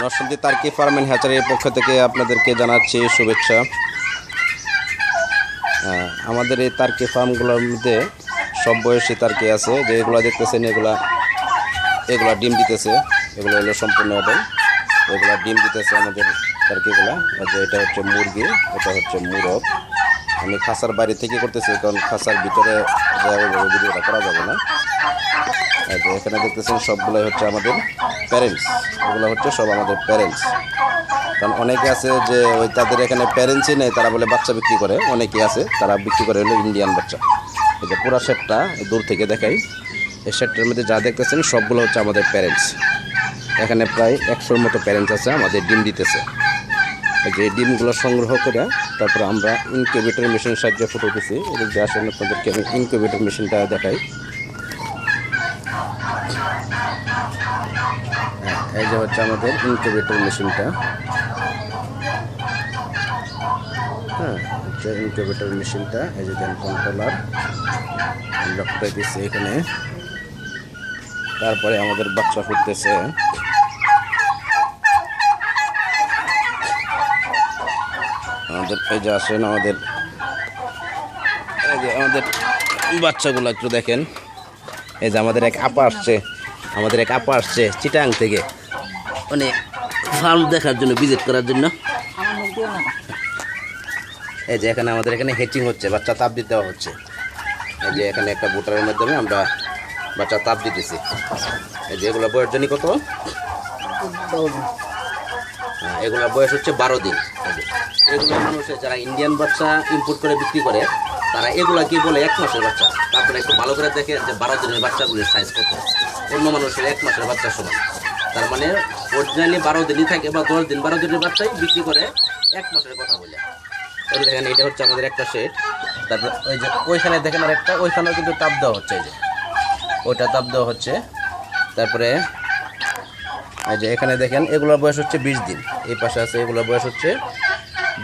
Narsingdi Turkey farm and হ্যাচারির পক্ষ থেকে আপনাদেরকে জানাচ্ছি শুভেচ্ছা। আমাদের এই তার্কি ফার্মগুলোর মধ্যে সব বয়সী তার্কি আছে, যে এগুলো দেখতেছেন এগুলা ডিম দিতেছে। এগুলো হলো সম্পূর্ণ অ্যাডাল, এগুলা ডিম দিতেছে আমাদের তার্কিগুলা। যে এটা হচ্ছে মুরগি, এটা হচ্ছে মুরগ। আমি খাসার বাইরে থেকে করতেছি, কারণ খাসার ভিতরে ভিডিওটা করা যাবে না। এখানে দেখতেছেন সবগুলোই হচ্ছে আমাদের প্যারেন্টস, এগুলো হচ্ছে সব আমাদের প্যারেন্টস। কারণ অনেকে আছে যে ওই তাদের এখানে প্যারেন্টসই নেই, তারা বলে বাচ্চা বিক্রি করে। অনেকে আছে তারা বিক্রি করে হলো ইন্ডিয়ান বাচ্চা। এই যে পুরা সেটটা দূর থেকে দেখাই, এই সেটটার মধ্যে যা দেখতেছেন সবগুলো হচ্ছে আমাদের প্যারেন্টস। এখানে প্রায় 100-র মতো প্যারেন্টস আছে আমাদের ডিম দিতেছে। এই যে ডিমগুলো সংগ্রহ করে তারপরে আমরা ইনকিউবেটর মেশিনের সাহায্যে ফুটাইতেছি। এদের যে আসলে আপনাদেরকে আমি ইনকিউবেটর মেশিনটা দেখাই। এই যে হচ্ছে আমাদের ইনকিউবেটর মেশিনটা। হচ্ছে ইনকিউবেটর মেশিনটা। এই যে দেন কন্ট্রোলার আমরা ফুটাইতেছি এখানে। তারপরে আমাদের বাচ্চা ফুটতেছে। আমাদের এই যে আসেন আমাদের বাচ্চাগুলো একটু দেখেন। এই যে আমাদের এক আপা আসছে চিটাং থেকে, মানে ফার্ম দেখার জন্য, ভিজিট করার জন্য। এই যে এখানে আমাদের এখানে হেচিং হচ্ছে, বাচ্চা তাপ দিতে দেওয়া হচ্ছে। এই যে এখানে একটা বুটারের মাধ্যমে আমরা বাচ্চা তাপ দিতেছি। এই যে এগুলো বয়স জানি কত? এগুলোর বয়স হচ্ছে 12 দিন। এগুলো মানুষের যারা ইন্ডিয়ান বাচ্চা ইম্পোর্ট করে বিক্রি করে, তারা এগুলা কি বলে 1 মাসের বাচ্চা। তারপরে একটু ভালো করে দেখে যে 12 দিনের বাচ্চাগুলির সাইজ কত, অন্য মানুষের 1 মাসের বাচ্চার সমান। তার মানে অরিজিনালি 12 দিনই থাকে, বা 10 দিন 12 দিনের বাচ্চাই বিক্রি করে 1 মাসের কথা বলে। এই যে দেখেন, এটা হচ্ছে আমাদের একটা সেট। তারপরে ওই যে ওইখানে দেখেন আর একটা, ওইখানেও কিন্তু তাপ দেওয়া হচ্ছে। এই যে ওইটা তাপ দেওয়া হচ্ছে। তারপরে এই যে এখানে দেখেন, এগুলোর বয়স হচ্ছে 20 দিন। এই পাশে আছে, এগুলোর বয়স হচ্ছে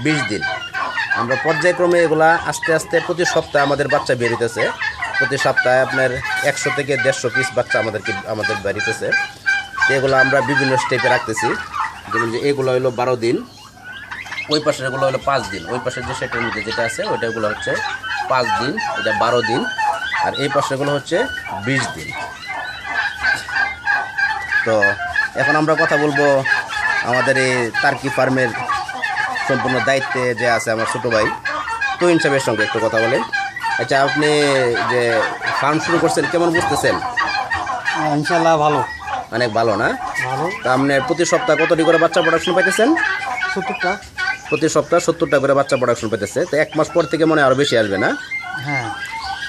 20 দিন। আমরা পর্যায়ক্রমে এগুলা আস্তে আস্তে প্রতি সপ্তাহে আমাদের বাচ্চা বেরিতেছে। প্রতি সপ্তাহে আপনার 100 থেকে 150 পিস বাচ্চা আমাদের বেরিতেছে। এগুলো আমরা বিভিন্ন স্টেপে রাখতেছি। যেমন যে এগুলো হলো 12 দিন, ওই পাশের এগুলো হলো 5 দিন। ওই পাশের যে সেটের মধ্যে যেটা আছে ওইটাগুলো হচ্ছে 5 দিন, এটা 12 দিন। আর এই পাশেরগুলো হচ্ছে 20 দিন। তো এখন আমরা কথা বলবো আমাদের এই তার্কি ফার্মের সম্পূর্ণ দায়িত্বে যে আছে আমার ছোটো ভাই তুহিন সাহেবের সঙ্গে একটু কথা বলেন। আচ্ছা, আপনি যে ফার্ম শুরু করছেন কেমন বুঝতেছেন? ইনশাল্লাহ ভালো, অনেক ভালো না? ভালো। তা আপনি প্রতি সপ্তাহে কতটি করে বাচ্চা প্রোডাকশন পাইতেছেন? 70টা। প্রতি সপ্তাহে 70টা করে বাচ্চা প্রোডাকশন পাইতেছে। তো 1 মাস পর থেকে মনে হয় আরও বেশি আসবে না?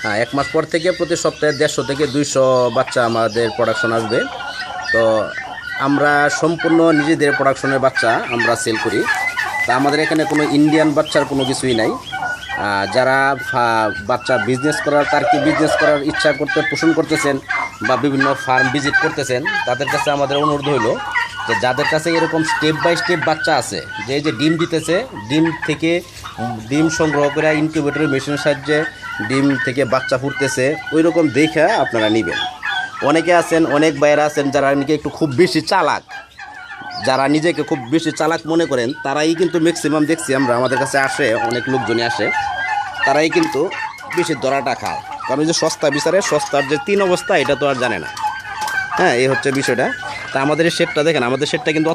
হ্যাঁ, 1 মাস পর থেকে প্রতি সপ্তাহে 150 থেকে 200 বাচ্চা আমাদের প্রোডাকশন আসবে। তো আমরা সম্পূর্ণ নিজেদের প্রোডাকশনের বাচ্চা আমরা সেল করি। তা আমাদের এখানে কোনো ইন্ডিয়ান বাচ্চার কোনো কিছুই নাই। যারা বাচ্চা বিজনেস করার, তার্কি বিজনেস করার ইচ্ছা পোষণ করতেছেন বা বিভিন্ন ফার্ম ভিজিট করতেছেন, তাদের কাছে আমাদের অনুরোধ হইলো যে যাদের কাছে এরকম স্টেপ বাই স্টেপ বাচ্চা আছে, যে ডিম দিতেছে, ডিম সংগ্রহ করে ইনকিউবেটর মেশিনের সাহায্যে ডিম থেকে বাচ্চা ফুটতেছে, ওই রকম দেখে আপনারা নেবেন। অনেকে আছেন, অনেক বাইরে আছেন যারা নাকি একটু খুব বেশি চালাক, যারা নিজেকে খুব বেশি চালাক মনে করেন, তারাই কিন্তু ম্যাক্সিমাম দেখছি আমরা, আমাদের কাছে আসে অনেক লোকজনই আসে, তারাই কিন্তু বেশি দরাটা খায়। কারণ যে সস্তা বিচারে, সস্তার যে 3 অবস্থা এটা তো আর জানে না। হ্যাঁ, এই হচ্ছে বিষয়টা। তা আমাদের এই শেডটা দেখেন, আমাদের শেডটা কিন্তু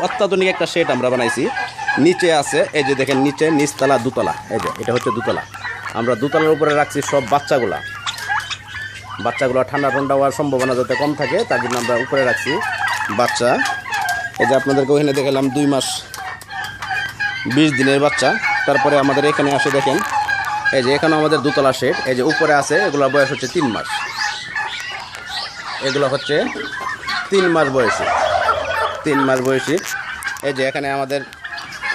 অত্যাধুনিক একটা শেড আমরা বানাইছি। নিচে আছে, এই যে দেখেন, নিচে নিচতলা, দুতলা। এই যে এটা হচ্ছে দুতলা। আমরা দুতলার উপরে রাখছি সব বাচ্চাগুলো ঠান্ডা হওয়ার সম্ভাবনা যাতে কম থাকে, তার জন্য আমরা উপরে রাখছি বাচ্চা। এই যে আপনাদেরকে ওখানে দেখালাম 2 মাস 20 দিনের বাচ্চা। তারপরে আমাদের এখানে আসে দেখেন, এই যে এখানে আমাদের দুতলা শেড। এই যে উপরে আছে, এগুলোর বয়স হচ্ছে 3 মাস। এগুলো হচ্ছে 3 মাস বয়সী, 3 মাস বয়সী। এই যে এখানে আমাদের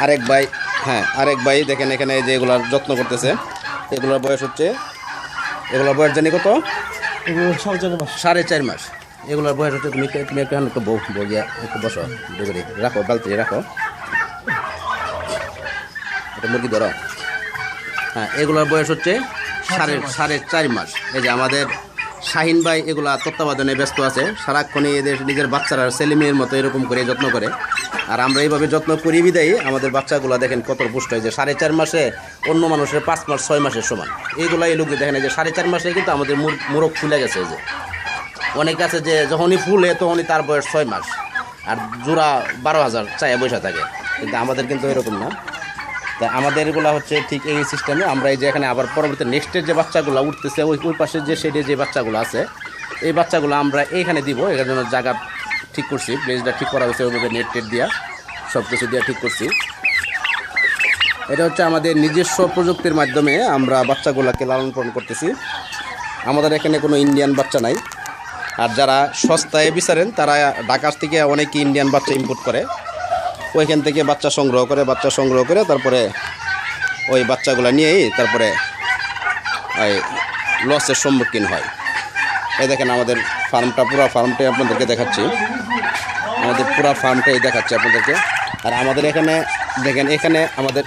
আরেক ভাই দেখেন, এখানে এই যে এগুলার যত্ন করতেছে। এগুলোর বয়স হচ্ছে, এগুলোর বয়স জানি কত? 4.5 মাস। এগুলোর বয়স হচ্ছে, তুমি একটু বগিয়া একটু বসো, রাখো, বালতি রাখো, এটা মুরগি ধরো। হ্যাঁ, এগুলোর বয়স হচ্ছে 4.5 মাস। এই যে আমাদের শাহিন ভাই এগুলা তত্ত্বাবধানে ব্যস্ত আছে, সারাক্ষণই এদের নিজের বাচ্চারা ছেলে মেয়ের মতো এরকম করে যত্ন করে। আর আমরা এইভাবে যত্ন করি বিদায়ী আমাদের বাচ্চাগুলো দেখেন কত পুষ্ট হয়েছে। 4.5 মাসে অন্য মানুষের 5 মাস 6 মাসের সমান। এইগুলা এই লোক দেখেন, এই যে 4.5 মাসে কিন্তু আমাদের মুরগ ফুলে গেছে। এই যে অনেক আছে যে যখনই ফুলে তখনই তার বয়স 6 মাস, আর জোড়া 12,000 চায়া বৈশা থাকে, কিন্তু আমাদের কিন্তু এরকম না। তা আমাদের এগুলো হচ্ছে ঠিক এই সিস্টেমে আমরা এই যে এখানে আবার পরবর্তী নেক্সটের যে বাচ্চাগুলো উঠতেছে ওই পাশে যে শেডে যে বাচ্চাগুলো আছে এই বাচ্চাগুলো আমরা এইখানে দিব। এর জন্য জায়গা ঠিক করছি, প্লেসটা ঠিক করা হয়েছে, ওইভাবে নেট টেট দিয়া সব কিছু দিয়ে ঠিক করছি। এটা হচ্ছে আমাদের নিজস্ব প্রযুক্তির মাধ্যমে আমরা বাচ্চাগুলোকে লালন পালন করতেছি। আমাদের এখানে কোনো ইন্ডিয়ান বাচ্চা নাই। আর যারা সস্তায় বিচারেন তারা ঢাকা থেকে অনেকে ইন্ডিয়ান বাচ্চা ইম্পোর্ট করে, ওইখান থেকে বাচ্চা সংগ্রহ করে তারপরে ওই বাচ্চাগুলো নিয়েই তারপরে ওই লসের সম্মুখীন হয়। এই দেখেন আমাদের ফার্মটা, পুরো ফার্মটাই আপনাদেরকে দেখাচ্ছি, আমাদের পুরো ফার্মটাই দেখাচ্ছি আপনাদেরকে। আর আমাদের এখানে দেখেন, এখানে আমাদের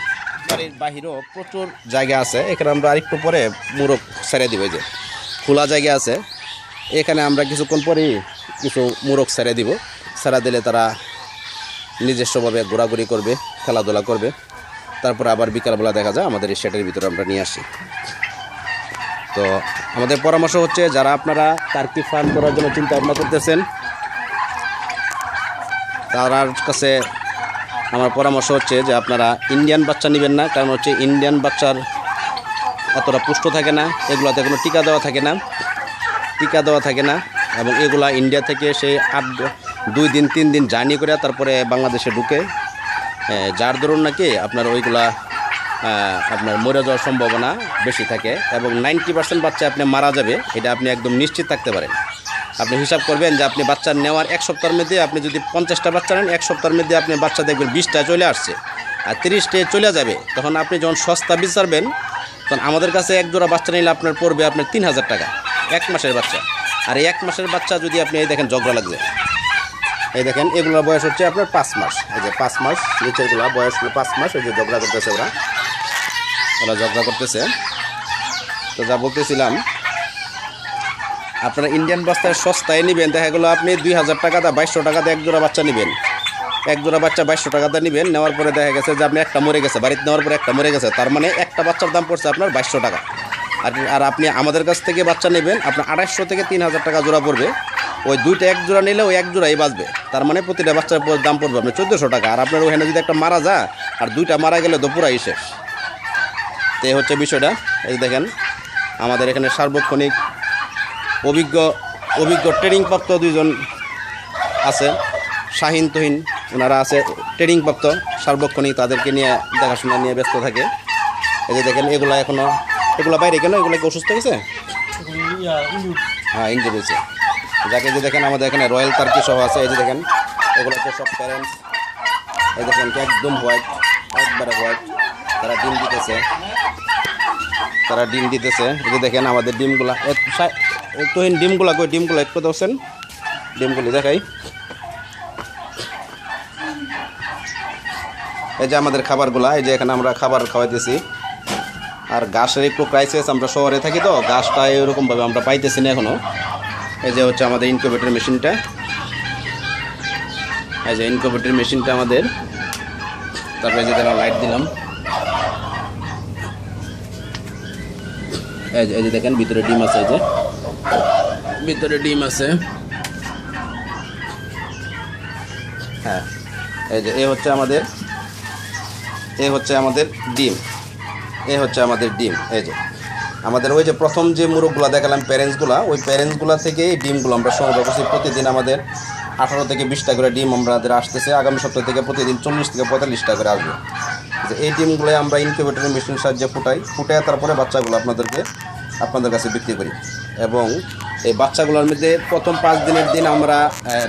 বাড়ির বাহিরেও প্রচুর জায়গা আছে। এখানে আমরা আরেকটু পরে মুরগ ছেড়ে দিব, যে খোলা জায়গা আছে, এখানে আমরা কিছুক্ষণ পরেই কিছু মুরগ ছেড়ে দিব। ছেড়ে দিলে তারা নিজস্বভাবে ঘোরাঘুরি করবে, খেলাধুলা করবে, তারপরে আবার বিকালবেলা দেখা যায় আমাদের এই শেডের ভিতরে আমরা নিয়ে আসি। তো আমাদের পরামর্শ হচ্ছে, যারা আপনারা টার্কি ফার্ম করার জন্য চিন্তা ভাবনা করতেছেন তার কাছে আমার পরামর্শ হচ্ছে যে আপনারা ইন্ডিয়ান বাচ্চা নেবেন না। কারণ হচ্ছে ইন্ডিয়ান বাচ্চার এতটা পুষ্ট থাকে না, এগুলোতে কোনো টিকা দেওয়া থাকে না এবং এগুলা ইন্ডিয়া থেকে সেই 2 দিন 3 দিন জার্নি করে তারপরে বাংলাদেশে ঢুকে, যার দরুন নাকি আপনার ওইগুলা আপনার মরে যাওয়ার সম্ভাবনা বেশি থাকে এবং 90% বাচ্চা আপনি মারা যাবে, এটা আপনি একদম নিশ্চিত থাকতে পারেন। আপনি হিসাব করবেন যে আপনি বাচ্চা নেওয়ার 1 সপ্তাহের মধ্যে আপনি যদি 50টা বাচ্চা নেন, 1 সপ্তাহের মধ্যে আপনি বাচ্চা দেখবেন 20টা চলে আসছে আর 30টা চলে যাবে। তখন আপনি যখন সস্তা বিচারবেন তখন আমাদের কাছে এক জোড়া বাচ্চা নিলে আপনার পড়বে আপনার 3,000 টাকা 1 মাসের বাচ্চা। আর এই 1 মাসের বাচ্চা যদি আপনি এই দেখেন জগড়া লাগবে, এই দেখেন এগুলোর বয়স হচ্ছে আপনার 5 মাস। এই যে 5 মাস নিচেরগুলো বয়স 5 মাস, ওই যে ঝগড়া করতেছে ওরা ঝগড়া করতেছে। তো যা বলতেছিলাম, আপনারা ইন্ডিয়ান বাচ্চায় সস্তায় নেবেন, দেখা গেলো আপনি 2,000 টাকাতে 2,200 টাকাতে এক জোড়া বাচ্চা নেবেন, এক জোড়া বাচ্চা 2,200 টাকাতে নেবেন। নেওয়ার পরে দেখা গেছে যে আপনি একটা মরে গেছে, বাড়িতে নেওয়ার পরে একটা মরে গেছে, তার মানে একটা বাচ্চার দাম পড়ছে আপনার 2,200 টাকা। আর আপনি আমাদের কাছ থেকে বাচ্চা নেবেন, আপনার 250 থেকে 3,000 টাকা জোড়া পড়বে। ওই দুইটা এক জোড়া নিলে ওই এক জোড়াই বাঁচবে, তার মানে প্রতিটা বাচ্চার দাম পড়বে আপনার 1,400 টাকা। আর আপনার ওখানে যদি একটা মারা যায় আর 2টা মারা গেলে তো পুরাই শেষ। তো এই হচ্ছে বিষয়টা। এই দেখেন আমাদের এখানে সার্বক্ষণিক অভিজ্ঞ ট্রেনিংপ্রাপ্ত 2 জন আছে, শাহিন তুহিন, ওনারা আছে ট্রেনিংপ্রাপ্ত সার্বক্ষণিক, তাদেরকে নিয়ে দেখাশোনা নিয়ে ব্যস্ত থাকে। এই যে দেখেন এগুলো বাইরে কেন, এগুলো কি অসুস্থ হয়েছে? হ্যাঁ, ইঞ্জুরি হয়েছে। যাকে যে দেখেন আমাদের এখানে রয়্যাল টার্কি সহ আছে। এই যে দেখেন এগুলো হচ্ছে সব প্যারেন্টস, এই দেখেন একদম হোয়াইট, একবারে হোয়াইট, তারা ডিম দিতেছে। এই যে দেখেন আমাদের ডিমগুলা, তুহিন ডিমগুলা কই, ডিমগুলো একটু দেওছেন, ডিমগুলি দেখাই। এই যে আমাদের খাবারগুলা, এই যে এখানে আমরা খাবার খাওয়াইতেছি। আর ঘাসের একটু ক্রাইসিস, আমরা শহরে থাকি তো ঘাসটা এরকমভাবে আমরা পাইতেছি না এখনও। এই যে হচ্ছে আমাদের ইনকিউবেটর মেশিনটা, এই যে ইনকিউবেটর মেশিনটা আমাদের। তারপরে যে তারা লাইট দিলাম, এই যে দেখেন ভিতরে ডিম আছে, এই যে ভিতরে ডিম আছে। হ্যাঁ, এই যে এই হচ্ছে আমাদের ডিম, এই যে আমাদের ওই যে প্রথম যে মুরগগুলো দেখালাম প্যারেন্টসগুলা, ওই প্যারেন্টসগুলা থেকে এই ডিমগুলো আমরা সংগ্রহ করছি। প্রতিদিন আমাদের 18 থেকে 20টা করে ডিম আমাদের আসতেছে। আগামী সপ্তাহ থেকে প্রতিদিন 40 থেকে 45টা করে আসবে। যে এই ডিমগুলো আমরা ইনকিউবেটরের মেশিনের সাহায্যে ফুটাই তারপরে বাচ্চাগুলো আপনাদের কাছে বিক্রি করি। এবং এই বাচ্চাগুলোর মধ্যে প্রথম 5 দিনের দিন আমরা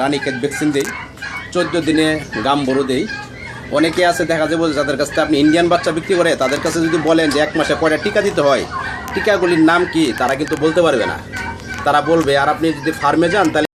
রানীক্ষেত ভ্যাকসিন দিই, 14 দিনে গাম্বরও দিই। অনেকে আছে দেখা যাবে যাদের কাছে আপনি ইন্ডিয়ান বাচ্চা বিক্রি করে, তাদের কাছে যদি বলেন যে 1 মাসে কয়টা টিকা দিতে হয়, টিকাগুলির নাম কি, তারা কিন্তু বলতে পারবে না, তারা বলবে। আর আপনি যদি ফার্মে যান তাহলে